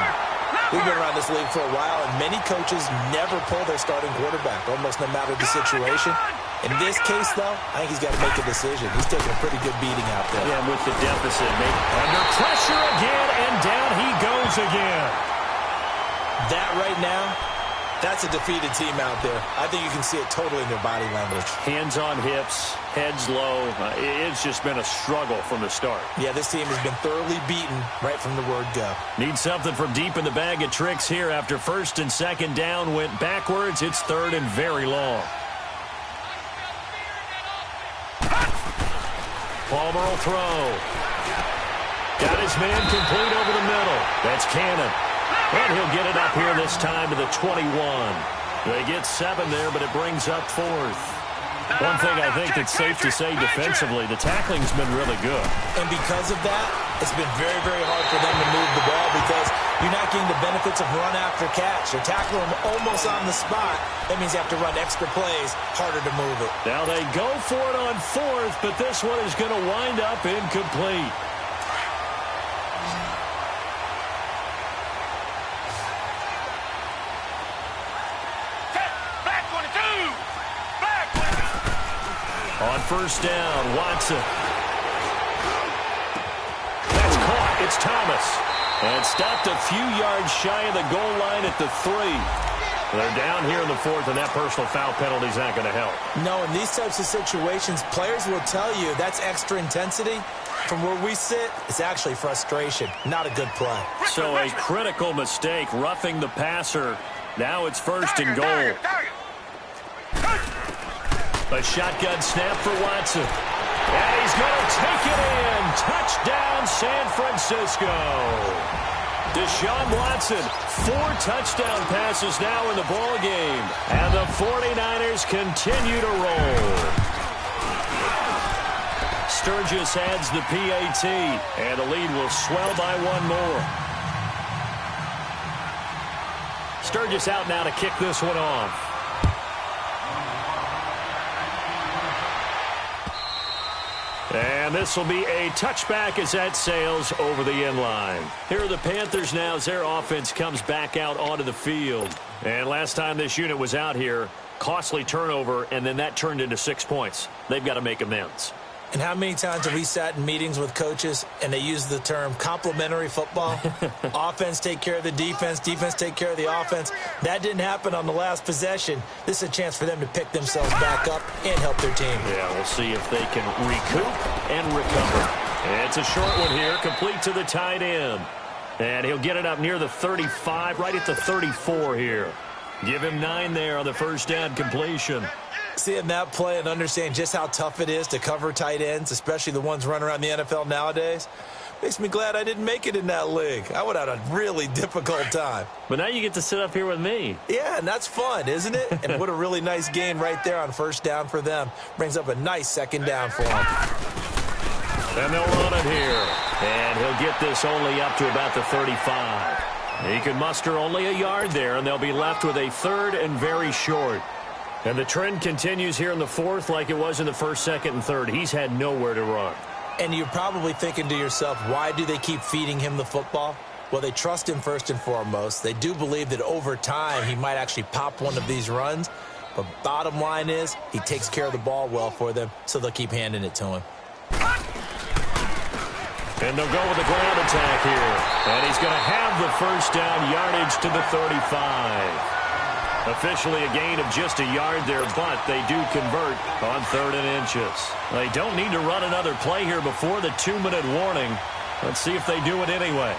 We've been around this league for a while, and many coaches never pull their starting quarterback, almost no matter the situation. In this case, though, I think he's got to make a decision. He's taking a pretty good beating out there. Yeah, with the deficit, maybe. Under pressure again, and down he goes again. That right now, that's a defeated team out there. I think you can see it totally in their body language. Hands on hips, heads low. It's just been a struggle from the start. Yeah, this team has been thoroughly beaten right from the word go. Need something from deep in the bag of tricks here after 1st and 2nd down went backwards. It's 3rd and very long. Palmer will throw. Got his man complete over the middle. That's Cannon. And he'll get it up here this time to the 21. They get 7 there, but it brings up 4th. One thing I think that's safe to say defensively, the tackling's been really good. And because of that, it's been very, very hard for them to move the ball because you're not getting the benefits of run after catch. You're tackling them almost on the spot. That means you have to run extra plays, harder to move it. Now they go for it on 4th, but this one is going to wind up incomplete. On 1st down, Watson. It's Thomas. And stopped a few yards shy of the goal line at the 3. They're down here in the 4th, and that personal foul penalty is not going to help. No, in these types of situations, players will tell you that's extra intensity. From where we sit, it's actually frustration. Not a good play. So a critical mistake, roughing the passer. Now it's 1st and goal. A shotgun snap for Watson. And he's going to take it in. Touchdown, San Francisco. Deshaun Watson, 4 touchdown passes now in the ball game. And the 49ers continue to roll. Sturgis adds the PAT, and the lead will swell by 1 more. Sturgis out now to kick this one off. And this will be a touchback as that sails over the end line. Here are the Panthers now as their offense comes back out onto the field. And last time this unit was out here, costly turnover, and then that turned into 6 points. They've got to make amends. And how many times have we sat in meetings with coaches and they use the term complementary football? Offense take care of the defense, defense take care of the offense. That didn't happen on the last possession. This is a chance for them to pick themselves back up and help their team. Yeah, we'll see if they can recoup and recover. And it's a short one here, complete to the tight end. And he'll get it up near the 35, right at the 34 here. Give him 9 there on the first down completion. Seeing that play and understanding just how tough it is to cover tight ends, especially the ones running around the NFL nowadays, makes me glad I didn't make it in that league. I would have had a really difficult time. But now you get to sit up here with me. Yeah, and that's fun, isn't it? And what a really nice gain right there on first down for them. Brings up a nice second down for them. And they'll run it here. And he'll get this only up to about the 35. He can muster only a yard there, and they'll be left with a 3rd and very short. And the trend continues here in the 4th like it was in the 1st, 2nd, and 3rd. He's had nowhere to run. And you're probably thinking to yourself, why do they keep feeding him the football? Well, they trust him first and foremost. They do believe that over time he might actually pop one of these runs. But bottom line is he takes care of the ball well for them, so they'll keep handing it to him. And they'll go with the ground attack here. And he's going to have the first down yardage to the 35. Officially a gain of just a yard there, but they do convert on 3rd and inches. They don't need to run another play here before the 2-minute warning. Let's see if they do it anyway.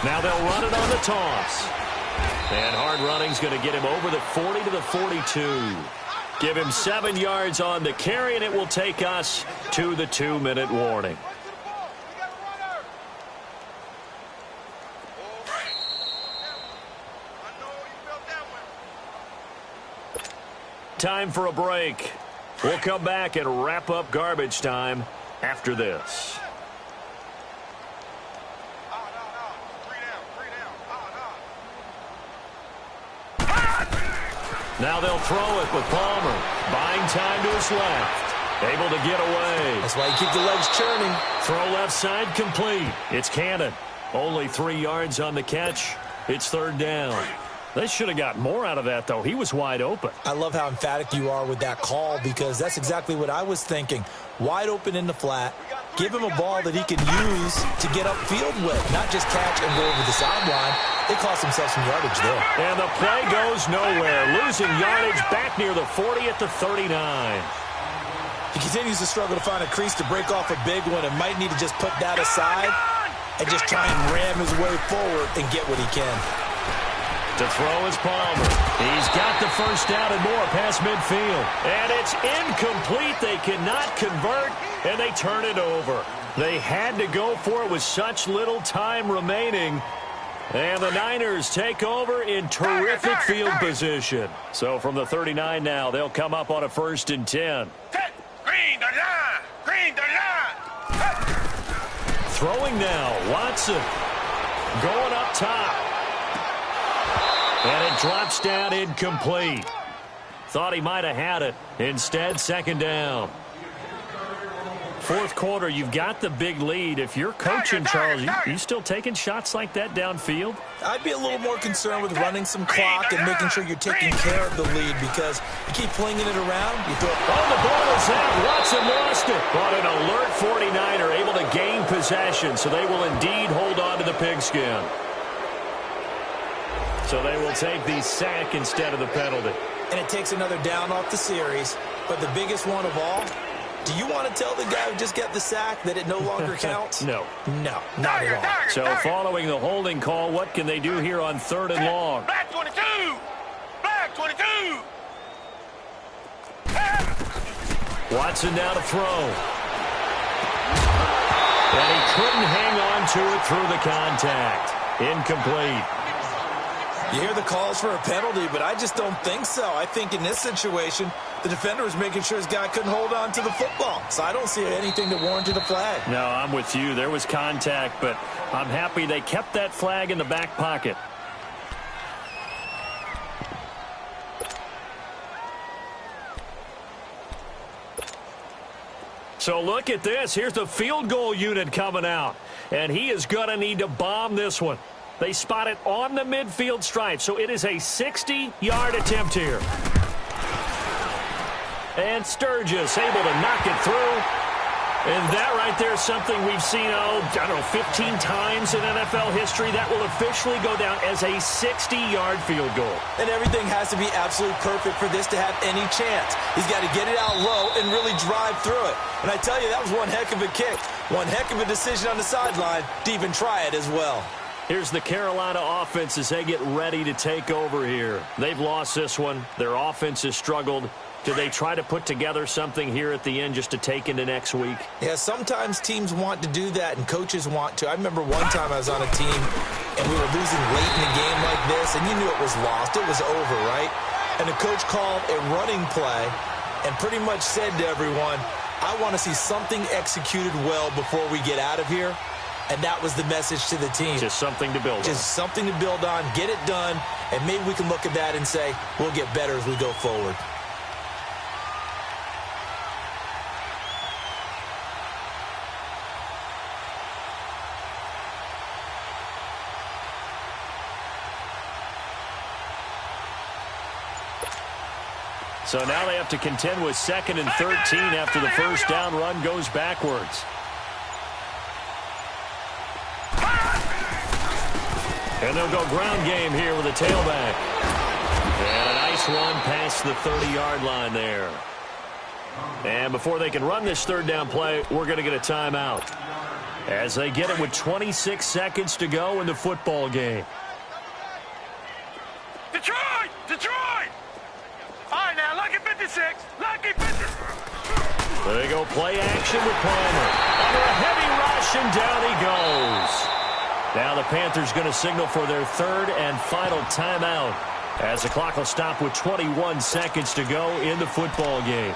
Now they'll run it on the toss. And hard running's going to get him over the 40 to the 42. Give him 7 yards on the carry, and it will take us to the 2-minute warning. Time for a break. We'll come back and wrap up garbage time after this. Now they'll throw it with Palmer. Buying time to his left. Able to get away. That's why you keep the legs churning. Throw left side complete. It's Cannon. Only 3 yards on the catch. It's 3rd down. They should have got more out of that, though. He was wide open. I love how emphatic you are with that call because that's exactly what I was thinking. Wide open in the flat. Give him a ball that he can use to get upfield with, not just catch and go over the sideline. They cost themselves some yardage there. And the play goes nowhere. Losing yardage back near the 40 at the 39. He continues to struggle to find a crease to break off a big one and might need to just put that aside and just try and ram his way forward and get what he can. To throw is Palmer. He's got the first down and more past midfield. And it's incomplete. They cannot convert, and they turn it over. They had to go for it with such little time remaining. And the Niners take over in terrific field position. So from the 39 now, they'll come up on a 1st and 10. Green the line! Green the line! Throwing now, Watson. Going up top. And it drops down incomplete. Thought he might have had it. Instead, 2nd down. fourth quarter, you've got the big lead. If you're coaching, Charles, you still taking shots like that downfield? I'd be a little more concerned with running some clock and making sure you're taking care of the lead, because you keep flinging it around, you throw it. Oh, the ball is out. Watson lost it. But an alert 49er able to gain possession, so they will indeed hold on to the pigskin. So they will take the sack instead of the penalty. And it takes another down off the series. But the biggest one of all, do you want to tell the guy who just got the sack that it no longer counts? No. No, not at all. So following the holding call, what can they do here on 3rd and long? Black 22! Black 22! Watson now to throw. And he couldn't hang on to it through the contact. Incomplete. You hear the calls for a penalty, but I just don't think so. I think in this situation, the defender was making sure his guy couldn't hold on to the football. So I don't see anything that warranted a flag. No, I'm with you. There was contact, but I'm happy they kept that flag in the back pocket. So look at this. Here's the field goal unit coming out. And he is going to need to bomb this one. They spot it on the midfield stripe, so it is a 60-yard attempt here. And Sturgis able to knock it through. And that right there is something we've seen, 15 times in NFL history. That will officially go down as a 60-yard field goal. And everything has to be absolutely perfect for this to have any chance. He's got to get it out low and really drive through it. And I tell you, that was one heck of a kick. One heck of a decision on the sideline to even try it as well. Here's the Carolina offense as they get ready to take over here. They've lost this one. Their offense has struggled. Do they try to put together something here at the end just to take into next week? Yeah, sometimes teams want to do that and coaches want to. I remember one time I was on a team and we were losing late in a game like this, and you knew it was lost. It was over, right? And the coach called a running play and pretty much said to everyone, I want to see something executed well before we get out of here. And that was the message to the team. Just something to build on. Just something to build on, get it done, and maybe we can look at that and say, we'll get better as we go forward. So now they have to contend with 2nd and 13 after the first down run goes backwards. And they'll go ground game here with a tailback. And a nice run past the 30-yard line there. And before they can run this 3rd down play, we're going to get a timeout. As they get it with 26 seconds to go in the football game. Detroit! Detroit! All right, now, lucky 56. Lucky 56. There they go, play action with Palmer. Under a heavy rush, and down he goes. Now the Panthers going to signal for their 3rd and final timeout as the clock will stop with 21 seconds to go in the football game.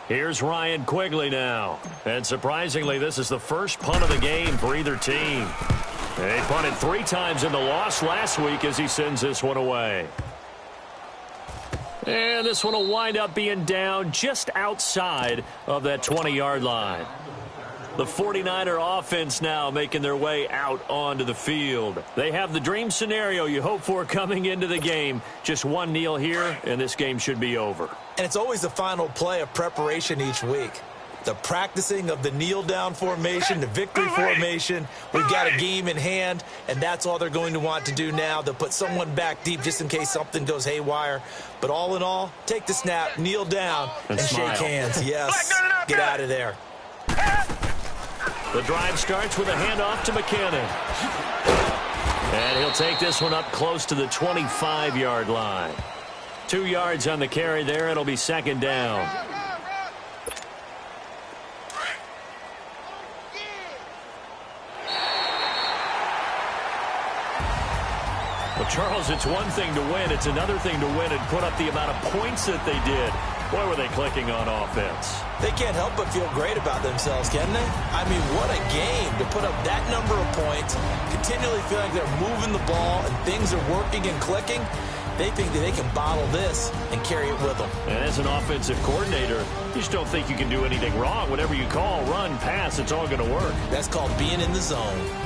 Here's Ryan Quigley now. And surprisingly, this is the first punt of the game for either team. They punted 3 times in the loss last week as he sends this one away. And this one will wind up being down just outside of that 20-yard line. The 49er offense now making their way out onto the field. They have the dream scenario you hope for coming into the game. Just one kneel here, and this game should be over. And it's always the final play of preparation each week. The practicing of the kneel-down formation, the victory formation. We've got a game in hand, and that's all they're going to want to do now. They'll put someone back deep just in case something goes haywire. But all in all, take the snap, kneel down, and shake hands. Yes, get out of there. The drive starts with a handoff to McKinnon. And he'll take this one up close to the 25-yard line. 2 yards on the carry there. It'll be 2nd down. Well, Charles, it's one thing to win. It's another thing to win and put up the amount of points that they did. Boy, were they clicking on offense. They can't help but feel great about themselves, can they? I mean, what a game to put up that number of points, continually feeling like they're moving the ball and things are working and clicking. They think that they can bottle this and carry it with them. And as an offensive coordinator, you just don't think you can do anything wrong. Whatever you call, run, pass, it's all going to work. That's called being in the zone.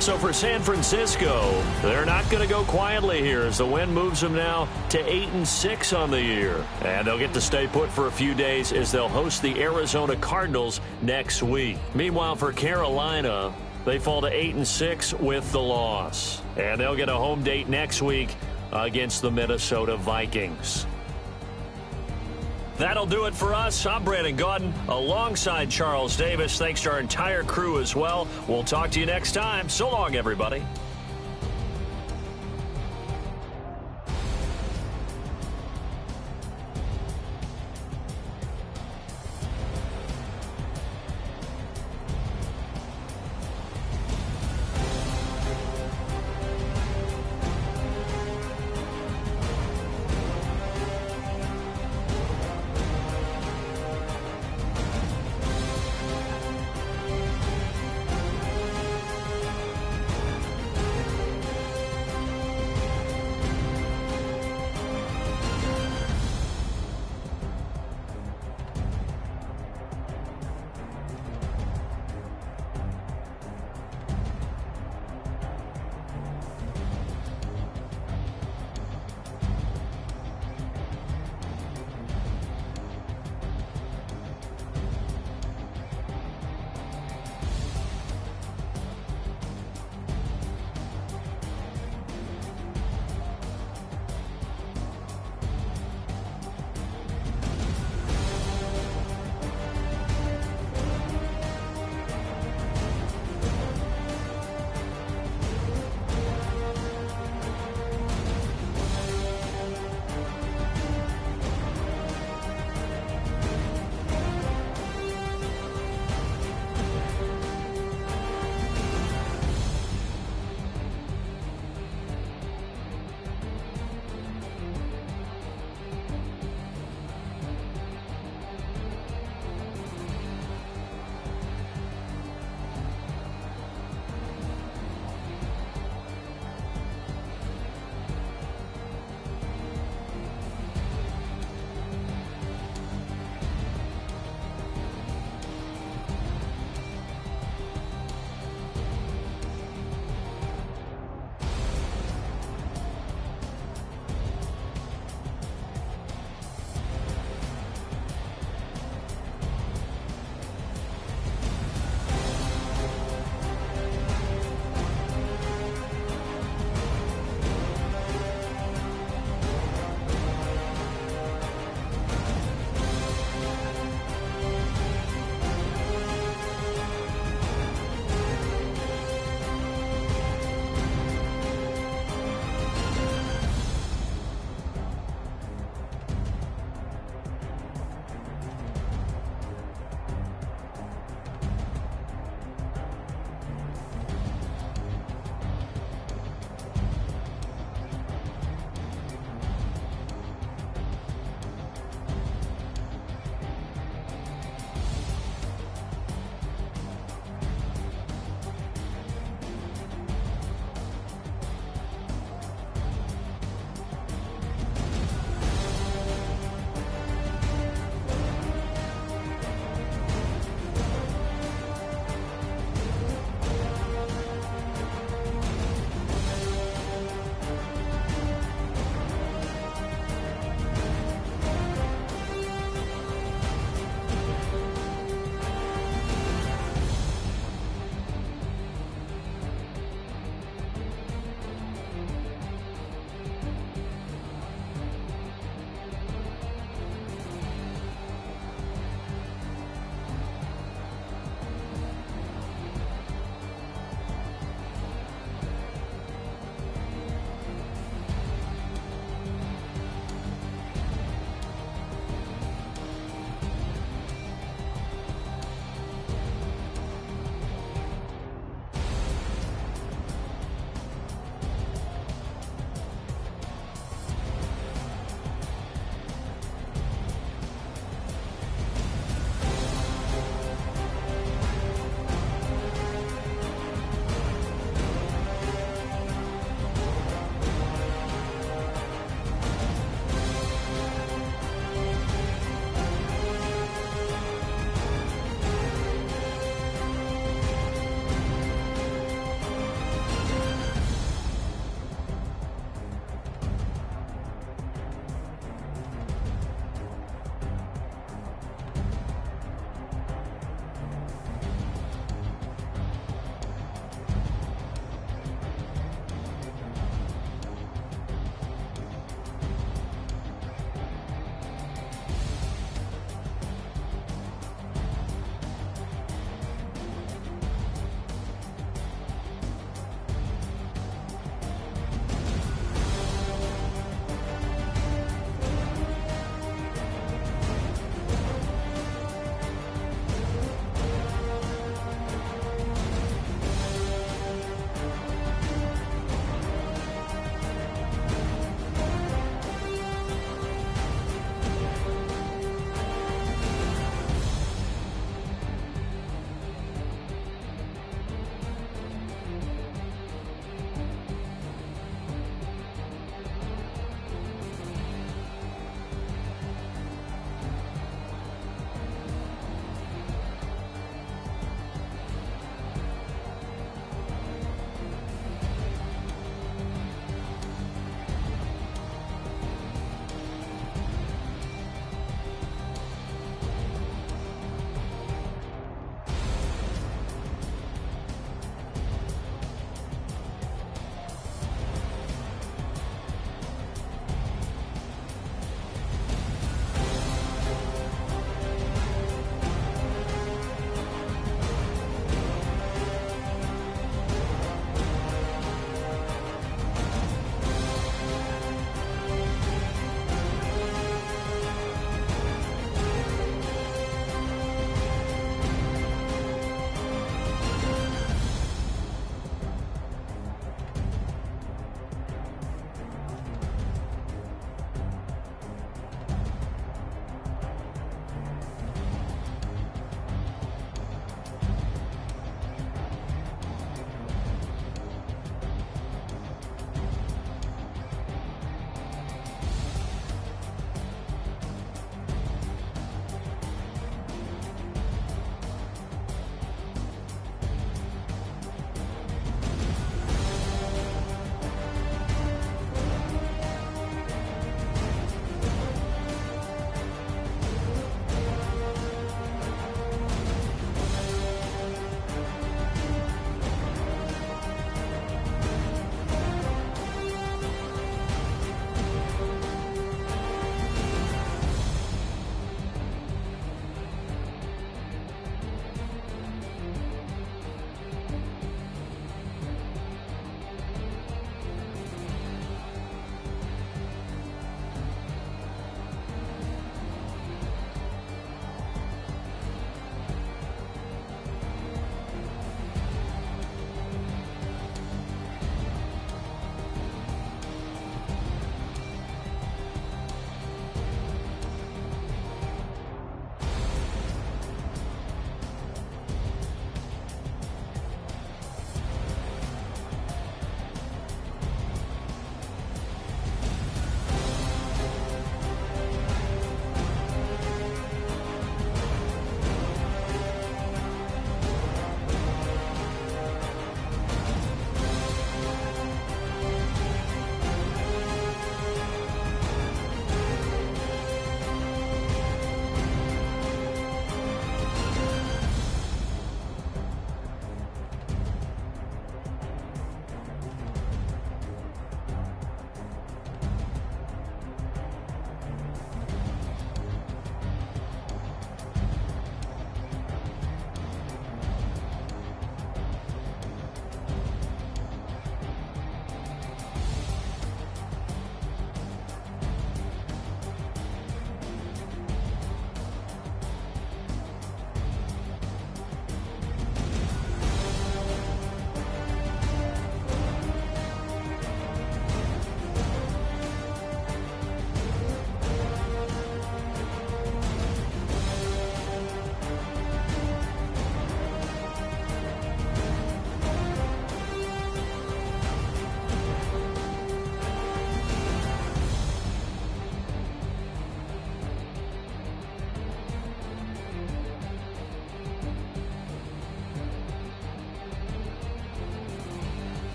So for San Francisco, they're not going to go quietly here as the win moves them now to 8-6 on the year. And they'll get to stay put for a few days as they'll host the Arizona Cardinals next week. Meanwhile, for Carolina, they fall to 8-6 with the loss. And they'll get a home date next week against the Minnesota Vikings. That'll do it for us. I'm Brandon Gaudin alongside Charles Davis. Thanks to our entire crew as well. We'll talk to you next time. So long, everybody.